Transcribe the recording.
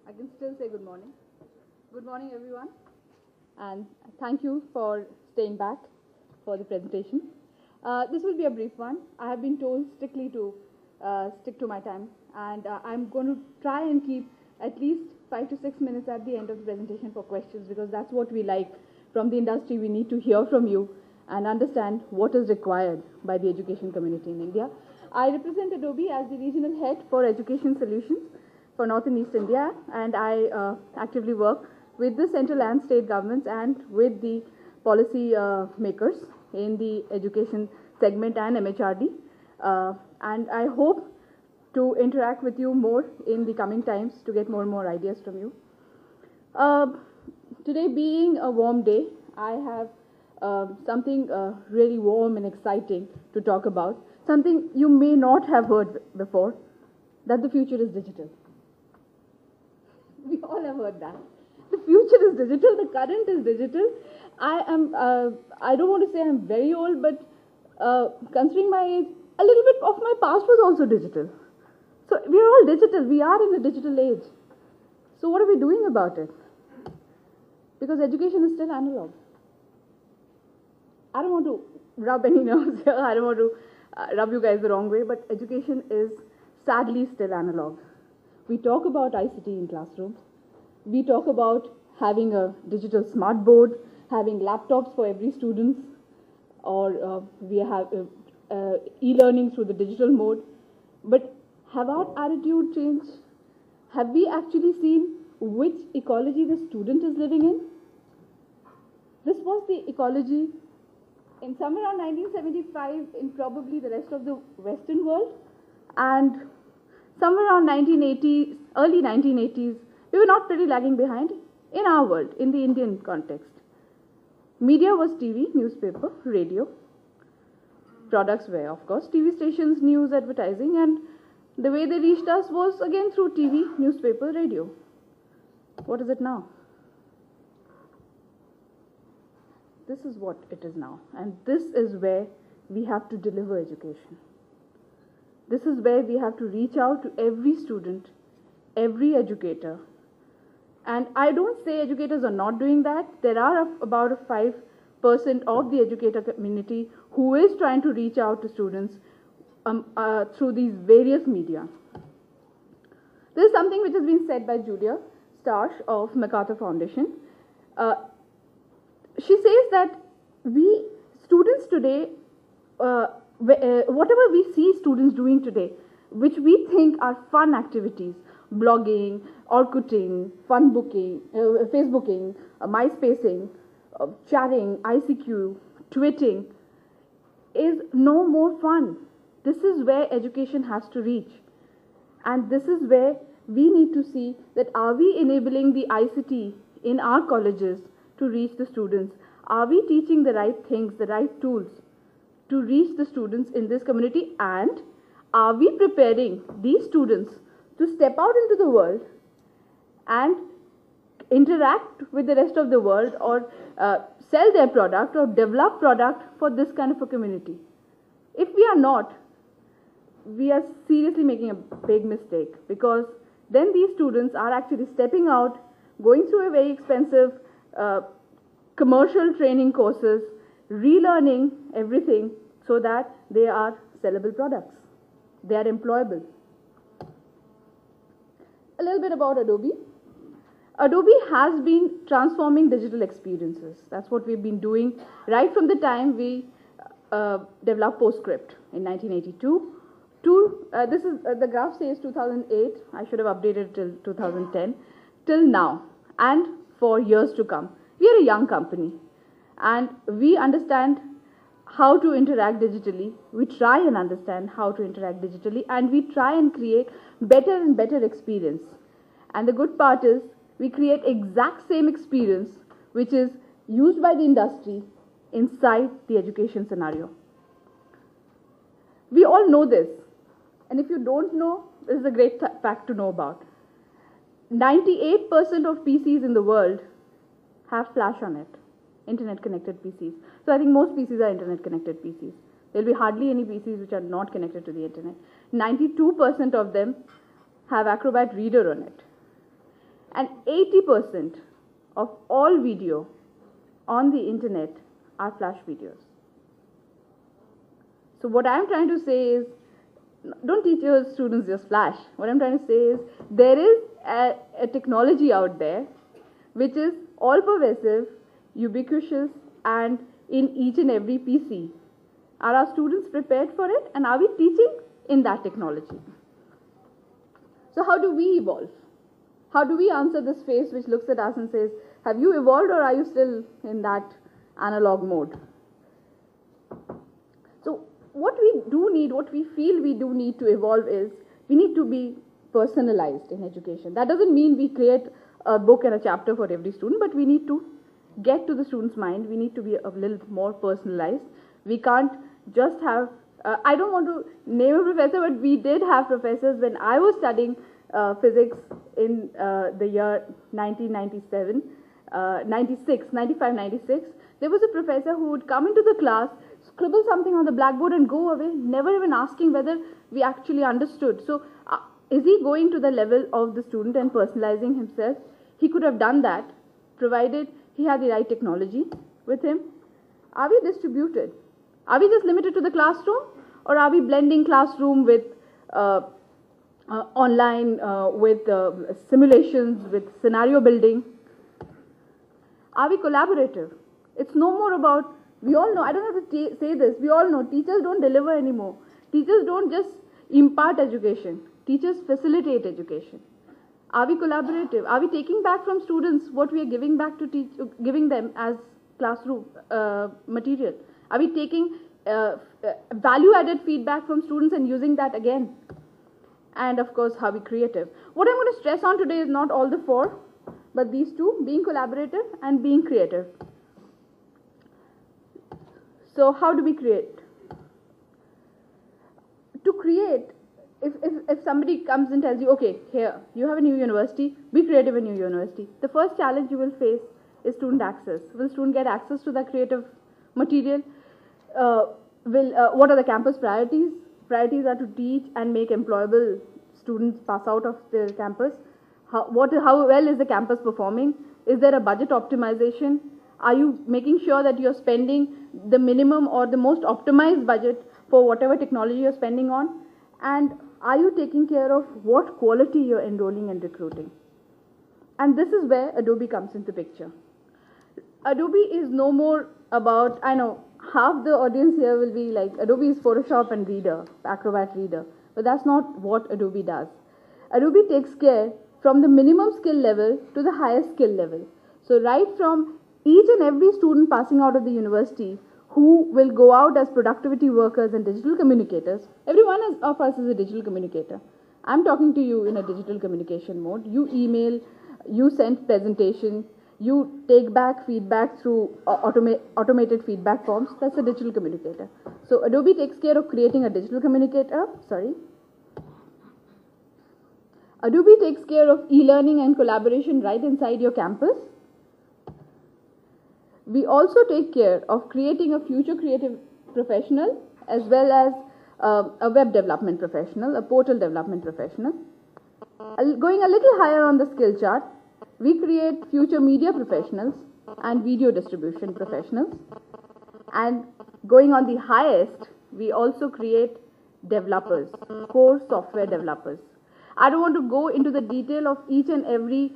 I can still say good morning. Good morning, everyone. And thank you for staying back for the presentation. This will be a brief one. I have been told strictly to stick to my time. And I'm going to try and keep at least 5 to 6 minutes at the end of the presentation for questions, because that's what we like from the industry. We need to hear from you and understand what is required by the education community in India. I represent Adobe as the regional head for education solutions for North and East India, and I actively work with the central and state governments and with the policy makers in the education segment and MHRD. And I hope to interact with you more in the coming times to get more and more ideas from you. Today being a warm day, I have something really warm and exciting to talk about. Something you may not have heard before, that the future is digital. We all have heard that. The future is digital, the current is digital. I don't want to say I'm very old, but considering my age, a little bit of my past was also digital. So we are all digital, we are in a digital age. So what are we doing about it? Because education is still analog. I don't want to rub any nerves here, I don't want to rub you guys the wrong way, but education is sadly still analog. We talk about ICT in classrooms. We talk about having a digital smart board, having laptops for every student, or we have e-learning through the digital mode. But have our attitude changed? Have we actually seen which ecology the student is living in? This was the ecology in somewhere around 1975 in probably the rest of the Western world, and somewhere around 1980s, early 1980s, we were not pretty lagging behind in our world, in the Indian context. Media was TV, newspaper, radio. Products were, of course, TV stations, news, advertising, and the way they reached us was again through TV, newspaper, radio. What is it now? This is what it is now, and this is where we have to deliver education. This is where we have to reach out to every student, every educator. And I don't say educators are not doing that. There are about 5% of the educator community who is trying to reach out to students through these various media. This is something which has been said by Julia Starsh of MacArthur Foundation. She says that we students today, whatever we see students doing today, which we think are fun activities, blogging, Orkuting, fun booking, Facebooking, MySpacing, chatting, ICQ, tweeting, is no more fun. This is where education has to reach. And this is where we need to see that are we enabling the ICT in our colleges to reach the students? Are we teaching the right things, the right tools to reach the students in this community? And are we preparing these students to step out into the world and interact with the rest of the world, or sell their product or develop product for this kind of a community? If we are not, we are seriously making a big mistake, because then these students are actually stepping out, going through a very expensive commercial training courses, relearning everything so that they are sellable products. They are employable. A little bit about Adobe. Adobe has been transforming digital experiences. That's what we've been doing right from the time we developed PostScript in 1982 to, this is, the graph says 2008, I should have updated till 2010, till now, and for years to come. We are a young company, and we understand how to interact digitally. We try and understand how to interact digitally, and we try and create better and better experience. And the good part is we create exact same experience which is used by the industry inside the education scenario. We all know this, and if you don't know, this is a great fact to know about. 98% of PCs in the world have flash on it, internet connected PCs. So I think most PCs are internet connected PCs. There will be hardly any PCs which are not connected to the internet. 92% of them have Acrobat Reader on it. And 80% of all video on the internet are flash videos. So what I'm trying to say is, don't teach your students just flash. What I'm trying to say is, there is a technology out there which is all pervasive, ubiquitous, and in each and every PC. Are our students prepared for it, and are we teaching in that technology? So how do we evolve? How do we answer this face which looks at us and says, have you evolved, or are you still in that analog mode? So what we do need, what we feel we do need to evolve is, we need to be personalized in education. That doesn't mean we create a book and a chapter for every student, but we need to get to the student's mind. We need to be a little more personalized. We can't just have, I don't want to name a professor, but we did have professors when I was studying physics in the year 1997, 95, 96. There was a professor who would come into the class, scribble something on the blackboard and go away, never even asking whether we actually understood. So is he going to the level of the student and personalizing himself? He could have done that, provided he had the right technology with him. Are we distributed? Are we just limited to the classroom, or are we blending classroom with online, with simulations, with scenario building? Are we collaborative? It's no more about, we all know, I don't have to say this, we all know teachers don't deliver anymore. Teachers don't just impart education. Teachers facilitate education. Are we collaborative? Are we taking back from students what we are giving back to giving them as classroom material? Are we taking value-added feedback from students and using that again? And of course, are we creative? What I'm going to stress on today is not all the four, but these two, being collaborative and being creative. So how do we create? To create, if somebody comes and tells you, okay, here, you have a new university, be creative in your university. The first challenge you will face is student access. Will student get access to that creative material? What are the campus priorities? Priorities are to teach and make employable students pass out of the campus. How well is the campus performing? Is there a budget optimization? Are you making sure that you're spending the minimum or the most optimized budget for whatever technology you're spending on? And are you taking care of what quality you're enrolling and recruiting? And this is where Adobe comes into picture. Adobe is no more about, I know half the audience here will be like, Adobe is Photoshop and Reader, Acrobat Reader, but that's not what Adobe does. Adobe takes care from the minimum skill level to the highest skill level. So right from each and every student passing out of the university who will go out as productivity workers and digital communicators, every one of us is a digital communicator. I'm talking to you in a digital communication mode. You email, you send presentation, you take back feedback through automated feedback forms. That's a digital communicator. So Adobe takes care of creating a digital communicator. Adobe takes care of e-learning and collaboration right inside your campus. We also take care of creating a future creative professional as well as a web development professional, a portal development professional. Going a little higher on the skill chart, we create future media professionals and video distribution professionals. And going on the highest, we also create developers, core software developers. I don't want to go into the detail of each and every